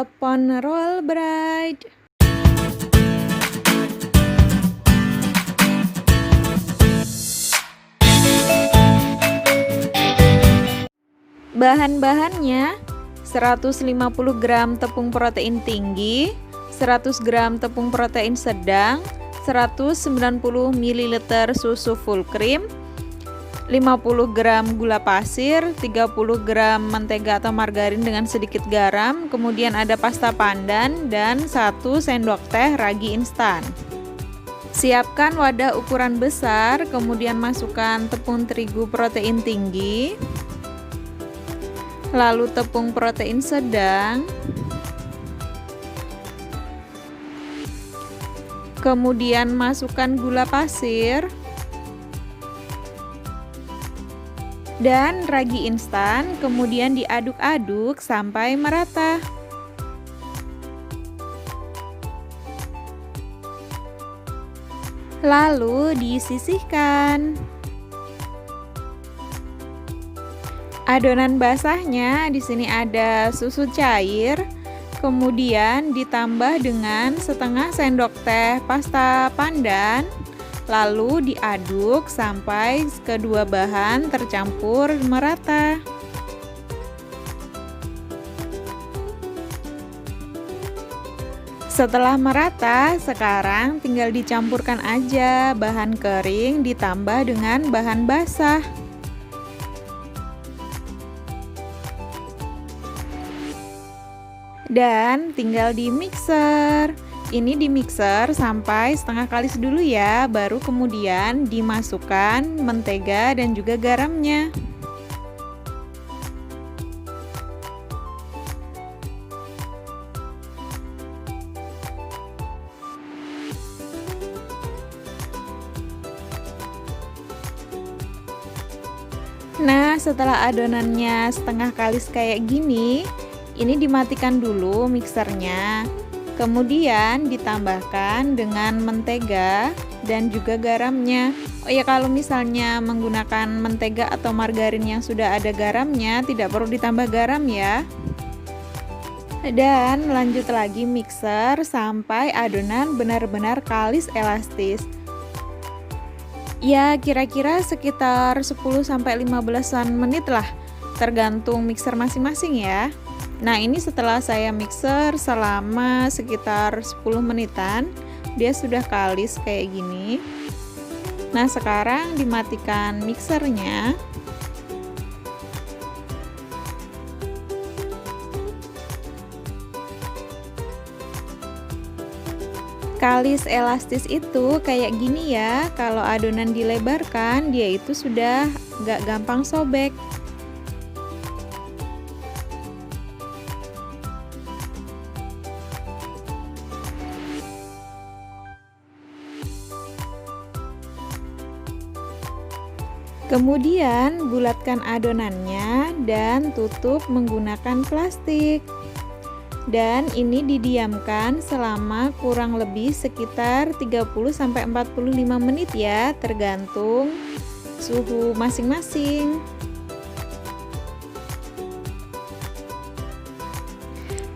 Telepon roll bride. Bahan-bahannya 150 gram tepung protein tinggi, 100 gram tepung protein sedang, 190 ml susu full cream, 50 gram gula pasir, 30 gram mentega atau margarin dengan sedikit garam, kemudian ada pasta pandan, dan 1 sendok teh ragi instan. Siapkan wadah ukuran besar, kemudian masukkan tepung terigu protein tinggi, lalu tepung protein sedang, kemudian masukkan gula pasir dan ragi instan, kemudian diaduk-aduk sampai merata. Lalu disisihkan. Adonan basahnya di sini ada susu cair, kemudian ditambah dengan setengah sendok teh pasta pandan, lalu diaduk sampai kedua bahan tercampur merata. Setelah merata, sekarang tinggal dicampurkan aja bahan kering ditambah dengan bahan basah. Dan tinggal di mixer. Ini di mixer sampai setengah kalis dulu ya, baru kemudian dimasukkan mentega dan juga garamnya. Nah, setelah adonannya setengah kalis kayak gini, ini dimatikan dulu mixernya. Kemudian ditambahkan dengan mentega dan juga garamnya. Oh ya, kalau misalnya menggunakan mentega atau margarin yang sudah ada garamnya, tidak perlu ditambah garam ya. Dan lanjut lagi mixer sampai adonan benar-benar kalis elastis. Ya, kira-kira sekitar 10-15 menit lah, tergantung mixer masing-masing ya. Nah, ini setelah saya mixer selama sekitar 10 menitan, dia sudah kalis kayak gini. Nah, sekarang dimatikan mixernya. Kalis elastis itu kayak gini ya, kalau adonan dilebarkan dia itu sudah gak gampang sobek. Kemudian bulatkan adonannya dan tutup menggunakan plastik. Dan ini didiamkan selama kurang lebih sekitar 30-45 menit ya, tergantung suhu masing-masing.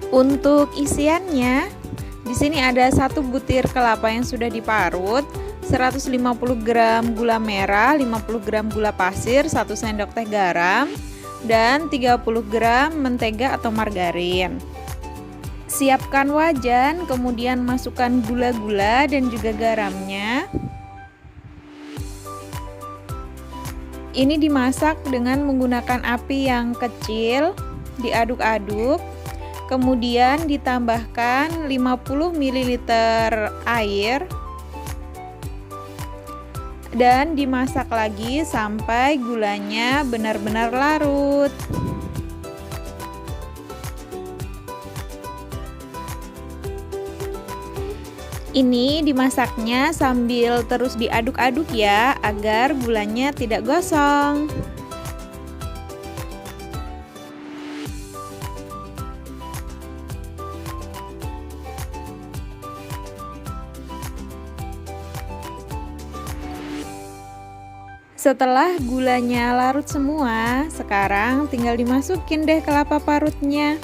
Untuk isiannya, di sini ada 1 butir kelapa yang sudah diparut, 150 gram gula merah, 50 gram gula pasir, 1 sendok teh garam, dan 30 gram mentega atau margarin. Siapkan wajan, kemudian masukkan gula-gula dan juga garamnya. Ini dimasak dengan menggunakan api yang kecil, diaduk-aduk. Kemudian ditambahkan 50 ml air dan dimasak lagi sampai gulanya benar-benar larut. Ini dimasaknya sambil terus diaduk-aduk ya, agar gulanya tidak gosong. Setelah gulanya larut semua, sekarang tinggal dimasukin deh kelapa parutnya.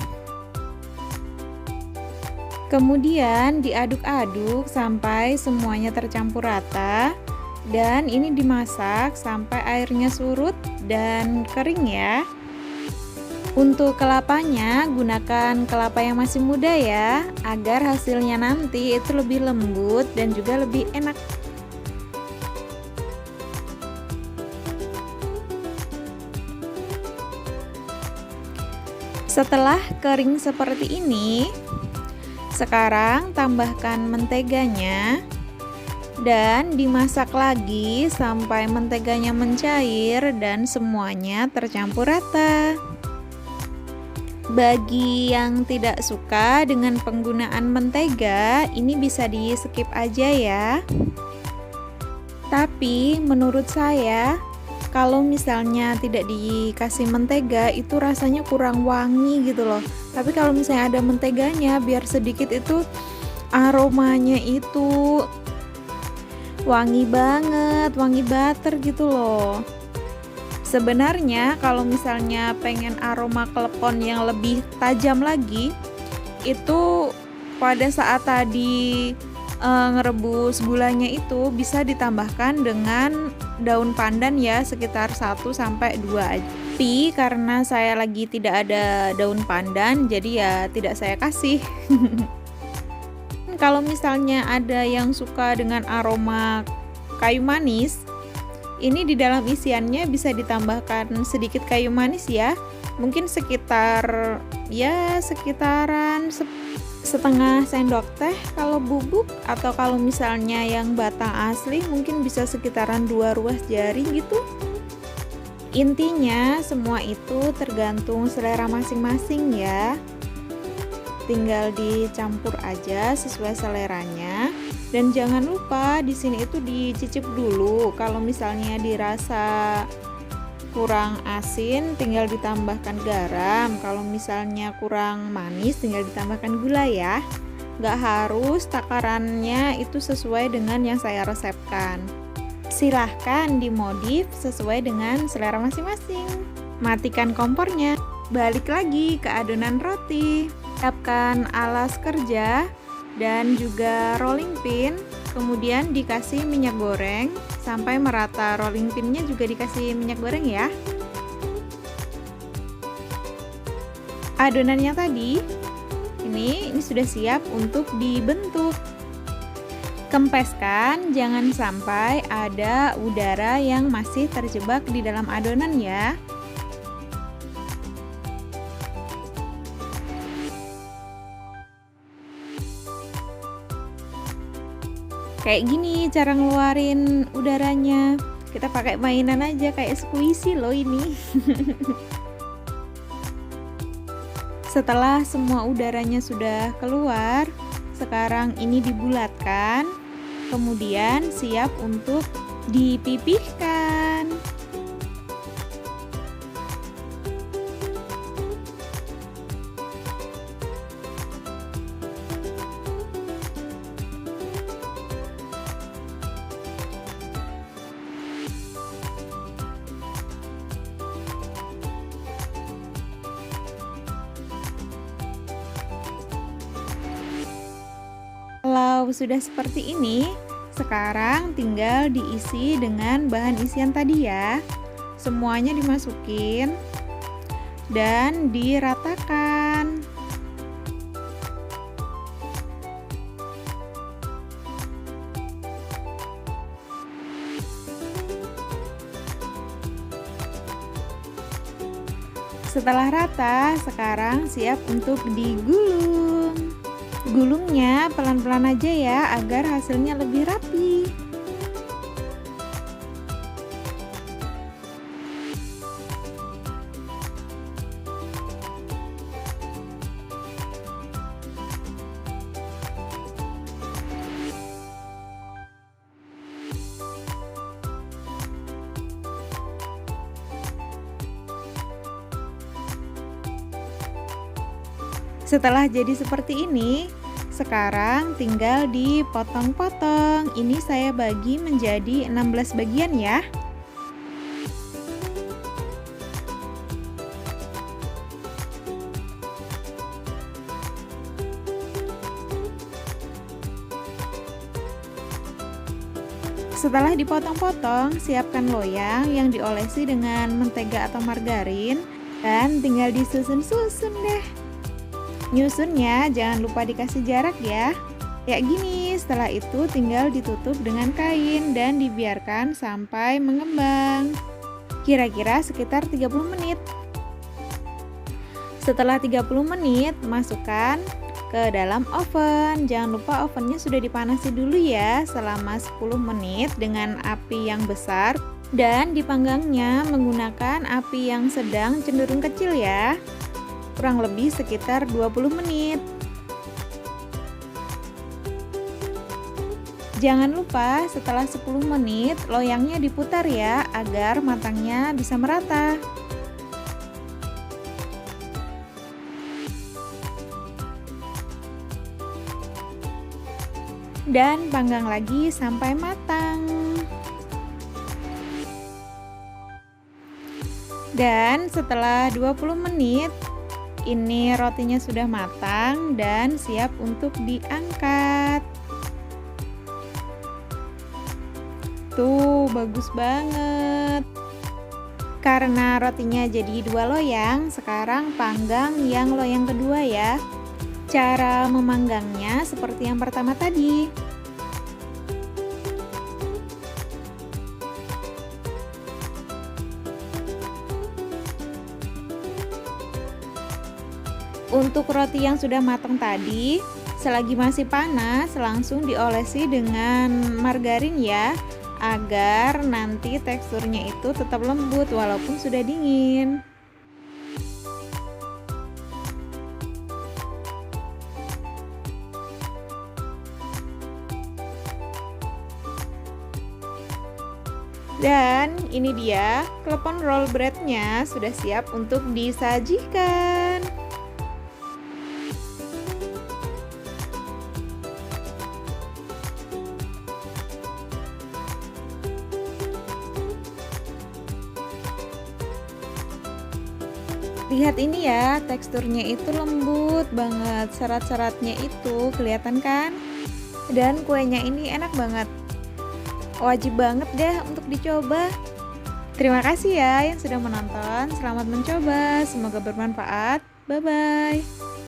Kemudian diaduk-aduk sampai semuanya tercampur rata dan ini dimasak sampai airnya surut dan kering ya. Untuk kelapanya gunakan kelapa yang masih muda ya, agar hasilnya nanti itu lebih lembut dan juga lebih enak. Setelah kering seperti ini, sekarang tambahkan menteganya dan dimasak lagi sampai menteganya mencair dan semuanya tercampur rata. Bagi yang tidak suka dengan penggunaan mentega, ini bisa di skip aja ya. Tapi menurut saya, kalau misalnya tidak dikasih mentega itu rasanya kurang wangi gitu loh. Tapi kalau misalnya ada menteganya, biar sedikit itu aromanya itu wangi banget, wangi butter gitu loh. Sebenarnya kalau misalnya pengen aroma klepon yang lebih tajam lagi, itu pada saat tadi ngerebus gulanya itu bisa ditambahkan dengan daun pandan ya, sekitar 1-2 aja. Tapi karena saya lagi tidak ada daun pandan, jadi ya tidak saya kasih. Kalau misalnya ada yang suka dengan aroma kayu manis, ini di dalam isiannya bisa ditambahkan sedikit kayu manis ya, mungkin sekitaran setengah sendok teh kalau bubuk, atau kalau misalnya yang batang asli mungkin bisa sekitaran 2 ruas jari gitu. Intinya semua itu tergantung selera masing-masing ya, tinggal dicampur aja sesuai seleranya. Dan jangan lupa di sini itu dicicip dulu, kalau misalnya dirasa kurang asin tinggal ditambahkan garam, kalau misalnya kurang manis tinggal ditambahkan gula ya. Nggak harus takarannya itu sesuai dengan yang saya resepkan. Silahkan dimodif sesuai dengan selera masing-masing. Matikan kompornya, balik lagi ke adonan roti. Siapkan alas kerja dan juga rolling pin, kemudian dikasih minyak goreng sampai merata. Rolling pinnya juga dikasih minyak goreng ya. Adonannya tadi ini sudah siap untuk dibentuk. Kempeskan, jangan sampai ada udara yang masih terjebak di dalam adonan ya. Kayak gini cara ngeluarin udaranya. Kita pakai mainan aja kayak squishy loh ini. Setelah semua udaranya sudah keluar, sekarang ini dibulatkan. Kemudian siap untuk dipipihkan. Kalau sudah seperti ini, sekarang tinggal diisi dengan bahan isian tadi ya. Semuanya dimasukin dan diratakan. Setelah rata, sekarang siap untuk digulung. Gulungnya pelan-pelan aja ya, agar hasilnya lebih rapi. Setelah jadi seperti ini, sekarang tinggal dipotong-potong. Ini saya bagi menjadi 16 bagian ya. Setelah dipotong-potong, siapkan loyang yang diolesi dengan mentega atau margarin dan tinggal disusun-susun deh. Nyusunnya jangan lupa dikasih jarak ya. Kayak gini, setelah itu tinggal ditutup dengan kain dan dibiarkan sampai mengembang. Kira-kira sekitar 30 menit. Setelah 30 menit, masukkan ke dalam oven. Jangan lupa ovennya sudah dipanasi dulu ya selama 10 menit dengan api yang besar dan dipanggangnya menggunakan api yang sedang cenderung kecil ya. Kurang lebih sekitar 20 menit. Jangan lupa setelah 10 menit loyangnya diputar ya agar matangnya bisa merata. Dan panggang lagi sampai matang. Dan setelah 20 menit ini rotinya sudah matang dan siap untuk diangkat. Tuh, bagus banget. Karena rotinya jadi 2 loyang, sekarang panggang yang loyang kedua ya. Cara memanggangnya seperti yang pertama tadi. Untuk roti yang sudah matang tadi, selagi masih panas langsung diolesi dengan margarin ya, agar nanti teksturnya itu tetap lembut walaupun sudah dingin. Dan ini dia, klepon roll breadnya sudah siap untuk disajikan. Lihat ini ya, teksturnya itu lembut banget, serat-seratnya itu kelihatan kan? Dan kuenya ini enak banget. Wajib banget deh untuk dicoba. Terima kasih ya yang sudah menonton. Selamat mencoba, semoga bermanfaat. Bye-bye.